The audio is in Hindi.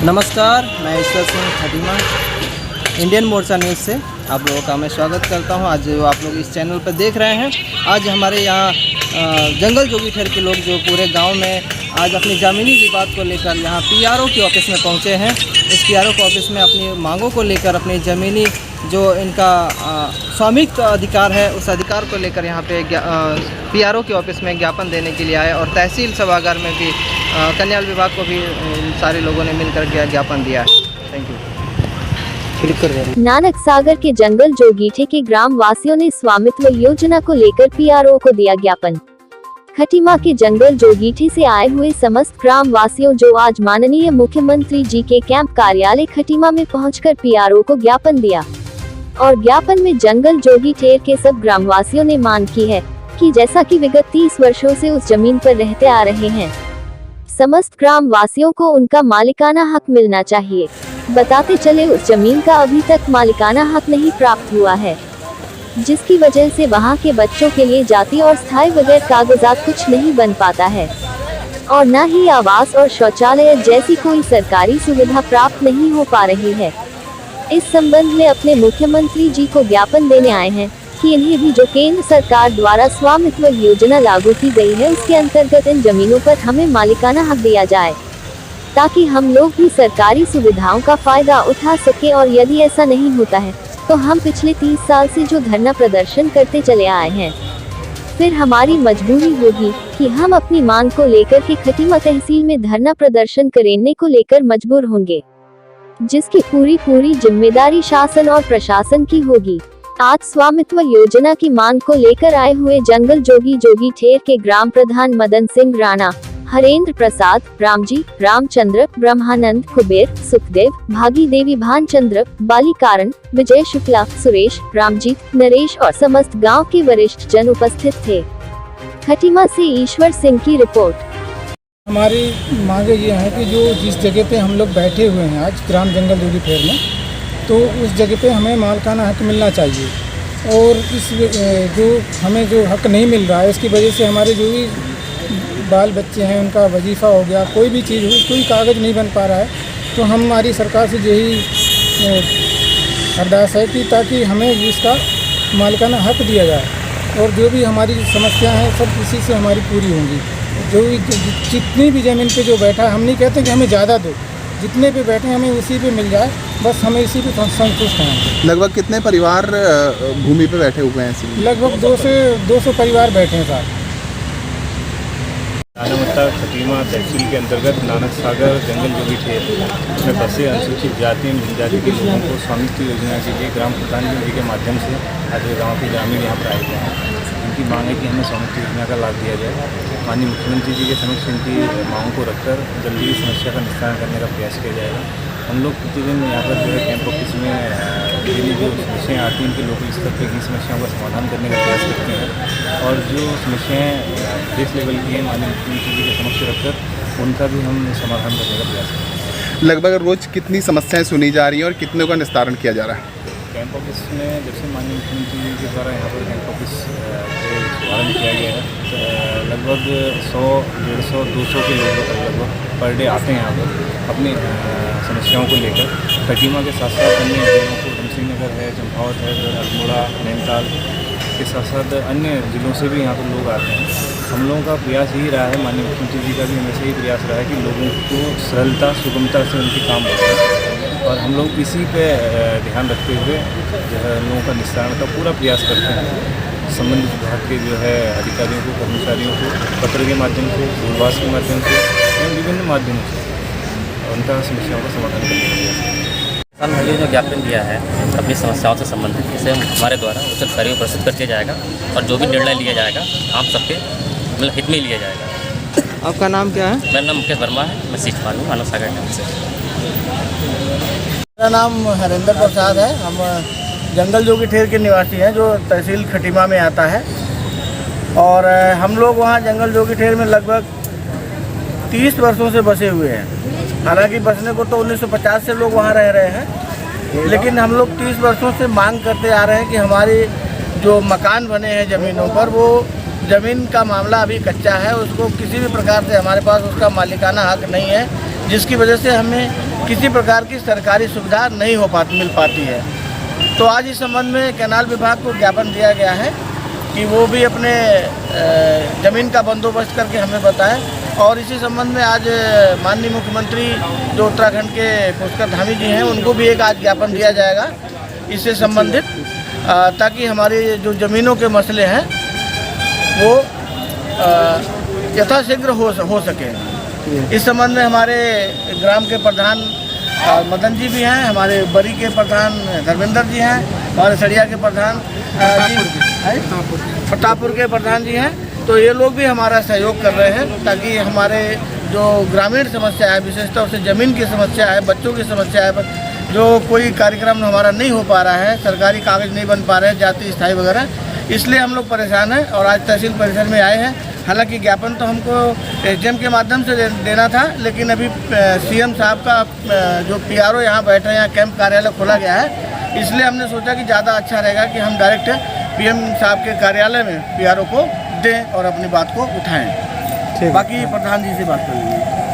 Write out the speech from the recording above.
नमस्कार, मैं ईश्वर सिंह खटीमा इंडियन मोर्चा न्यूज़ से आप लोगों का मैं स्वागत करता हूं। आज जो आप लोग इस चैनल पर देख रहे हैं, आज हमारे यहाँ जंगल जोगी ठेर के लोग जो पूरे गांव में आज अपनी ज़मीनी विवाद को लेकर यहाँ पीआरओ के ऑफिस में पहुंचे हैं। इस पीआरओ के ऑफिस में अपनी मांगों को लेकर, अपनी ज़मीनी जो इनका स्वामित्व अधिकार है उस अधिकार को लेकर यहाँ पे पीआरओ के ऑफिस में ज्ञापन देने के लिए आए और तहसील सभागार में भी कन्याल विभाग को भी सारे लोगों ने मिलकर ज्ञापन दिया है। Thank you. नानक सागर के जंगल जोगीठे के ग्राम वासियों ने स्वामित्व योजना को लेकर पीआरओ को दिया ज्ञापन। खटीमा के जंगल जोगीठे से आए हुए समस्त ग्राम वासियों जो आज माननीय मुख्यमंत्री जी के कैंप कार्यालय खटीमा में पहुंचकर पीआरओ को ज्ञापन दिया और ज्ञापन में जंगल जोगीठे के सब ग्रामवासियों ने मांग की है कि जैसा कि विगत 30 वर्षों से उस जमीन पर रहते आ रहे हैं, समस्त ग्राम वासियों को उनका मालिकाना हक मिलना चाहिए। बताते चले उस जमीन का अभी तक मालिकाना हक नहीं प्राप्त हुआ है, जिसकी वजह से वहां के बच्चों के लिए जाति और स्थायी बगैर कागजात कुछ नहीं बन पाता है और न ही आवास और शौचालय जैसी कोई सरकारी सुविधा प्राप्त नहीं हो पा रही है। इस संबंध में अपने मुख्यमंत्री जी को ज्ञापन देने आए हैं कि इन्हें भी जो केंद्र सरकार द्वारा स्वामित्व योजना लागू की गई है उसके अंतर्गत इन जमीनों पर हमें मालिकाना हक दिया जाए, ताकि हम लोग भी सरकारी सुविधाओं का फायदा उठा सके। और यदि ऐसा नहीं होता है तो हम पिछले 30 साल से जो धरना प्रदर्शन करते चले आए हैं, फिर हमारी मजबूरी होगी कि हम अपनी मांग को लेकर के खटीमा तहसील में धरना प्रदर्शन करने को लेकर मजबूर होंगे, जिसकी पूरी जिम्मेदारी शासन और प्रशासन की होगी। आज स्वामित्व योजना की मांग को लेकर आए हुए जंगल जोगी ठेर के ग्राम प्रधान मदन सिंह राणा, हरेंद्र प्रसाद, रामजी, रामचंद्र, ब्रह्मानंद, कुबेर, सुखदेव, भागी देवी, भानचंद्र, बालीकारण, विजय शुक्ला, सुरेश, रामजीत, नरेश और समस्त गांव के वरिष्ठ जन उपस्थित थे। खटीमा से ईश्वर सिंह की रिपोर्ट। हमारी मांगे ये है कि जो जिस जगह पे हम लोग बैठे हुए हैं आज ग्राम जंगल जोगी ठेर में, तो उस जगह पे हमें मालिकाना हक मिलना चाहिए और इस जो हक नहीं मिल रहा है उसकी वजह से हमारे जो भी बाल बच्चे हैं उनका वजीफ़ा हो गया, कोई भी चीज़ हुई, कोई कागज़ नहीं बन पा रहा है। तो हमारी सरकार से यही अरदास है कि ताकि हमें इसका मालिकाना हक दिया जाए और जो भी हमारी समस्या हैं सब इसी से हमारी पूरी होंगी। जो भी जितनी भी ज़मीन पे जो बैठा है, हम नहीं कहते कि हमें ज़्यादा दो, जितने पे बैठे हमें उसी पे मिल जाए, बस हमें इसी पे संतुष्ट हैं। लगभग कितने परिवार भूमि पे बैठे हुए हैं? लगभग 200 परिवार बैठे हैं साहब। नानकमता खटीमा तहसील के अंतर्गत नानक सागर जंगल जोगी ठेर में बसे अनुसूचित जाति एवं जनजाति के लोगों को स्वामित्व योजना के लिए ग्राम प्रधान जी के माध्यम से आज गाँव के ग्रामीण यहाँ पर आए हुए हैं। इनकी मांग है कि हमें स्वामित्व योजना का लाभ दिया जाए। माननीय मुख्यमंत्री जी के समक्ष इनकी मांगों को रखकर जल्दी समस्या का निस्तारण करने का प्रयास किया जाएगा। हम लोग प्रतिदिन यहाँ पर जो है कैंप ऑफिस में डेली जो समस्याएँ आती हैं उनके लोकल स्तर पर की समस्याओं का समाधान करने का प्रयास करते हैं और जो समस्याएँ देश लेवल की हैं माननीय मुख्यमंत्री जी के समक्ष रखकर उनका भी हम समाधान करने का प्रयास करते हैं। लगभग रोज़ कितनी समस्याएं सुनी जा रही हैं और कितनों का निस्तारण किया जा रहा है? कैंप ऑफिस में जब से माननीय मुख्यमंत्री जी के द्वारा यहाँ पर कैंप ऑफिस का शुभारम्भ किया गया है, तो लगभग 100-150-200 के लोग लगभग पर डे आते हैं यहाँ पर अपनी समस्याओं को लेकर। खटीमा के साथ साथ अन्य जिलों को धमसिंह नगर है, चंपावत है, अल्मोड़ा, नैनीताल के साथ साथ अन्य जिलों से भी यहाँ पर लोग आते हैं। हम लोगों का प्रयास यही रहा है, माननीय मुख्यमंत्री जी का भी हमेशा ही प्रयास रहा है कि लोगों को सरलता सुगमता से उनके काम होते और हम लोग इसी पे ध्यान रखते हुए जो है लोगों का निस्तारण का पूरा प्रयास करते हैं। संबंधित विभाग के जो है अधिकारियों को, कर्मचारियों को पत्र के माध्यम से, दूरभाष के माध्यम से एवं विभिन्न माध्यमों से उनका समस्याओं का समाधान करने का प्रयास है। किसान भाइयों ने जो ज्ञापन दिया है अपनी समस्याओं से संबंधित, इसे हमारे द्वारा उच्च अधिकारियों को प्रस्तुत कर दिया जाएगा और जो भी निर्णय लिया जाएगा आप सबके मतलब हित में लिया जाएगा। आपका नाम क्या है? मेरा नाम मुकेश वर्मा है, मैं सीट पालू नानक सागर कैंप से। मेरा नाम हरेंद्र प्रसाद है। हम जंगल जोगी ठेर के निवासी हैं जो तहसील खटीमा में आता है और हम लोग वहाँ जंगल जोगी ठेर में लगभग 30 वर्षों से बसे हुए हैं। हालांकि बसने को तो 1950 से लोग वहाँ रह रहे हैं, लेकिन हम लोग 30 वर्षों से मांग करते आ रहे हैं कि हमारे जो मकान बने हैं ज़मीनों पर, वो ज़मीन का मामला अभी कच्चा है, उसको किसी भी प्रकार से हमारे पास उसका मालिकाना हक नहीं है, जिसकी वजह से हमें किसी प्रकार की सरकारी सुविधा नहीं मिल पाती है। तो आज इस संबंध में कैनाल विभाग को ज्ञापन दिया गया है कि वो भी अपने ज़मीन का बंदोबस्त करके हमें बताएं। और इसी संबंध में आज माननीय मुख्यमंत्री जो उत्तराखंड के पुष्कर धामी जी हैं, उनको भी एक आज ज्ञापन दिया जाएगा इससे संबंधित, ताकि हमारे जो ज़मीनों के मसले हैं वो यथाशीघ्र हो सके। इस संबंध में हमारे ग्राम के प्रधान मदन जी भी हैं, हमारे बरी के प्रधान धर्मेंद्र जी हैं, हमारे सरिया के प्रधान प्रतापपुर के प्रधान जी हैं। तो ये लोग भी हमारा सहयोग कर रहे हैं ताकि हमारे जो ग्रामीण समस्या है, विशेष तौर से ज़मीन की समस्या है, बच्चों की समस्या है, जो कोई कार्यक्रम हमारा नहीं हो पा रहा है, सरकारी कागज़ नहीं बन पा रहे हैं, जाति स्थायी वगैरह, इसलिए हम लोग परेशान हैं और आज तहसील परिसर में आए हैं। हालांकि ज्ञापन तो हमको एसडीएम के माध्यम से देना था, लेकिन अभी सीएम साहब का जो पीआरओ यहाँ बैठे हैं, यहाँ कैंप कार्यालय खोला गया है, इसलिए हमने सोचा कि ज़्यादा अच्छा रहेगा कि हम डायरेक्ट पीएम साहब के कार्यालय में पीआरओ को दें और अपनी बात को उठाएं। बाकी प्रधान जी से बात करेंगे।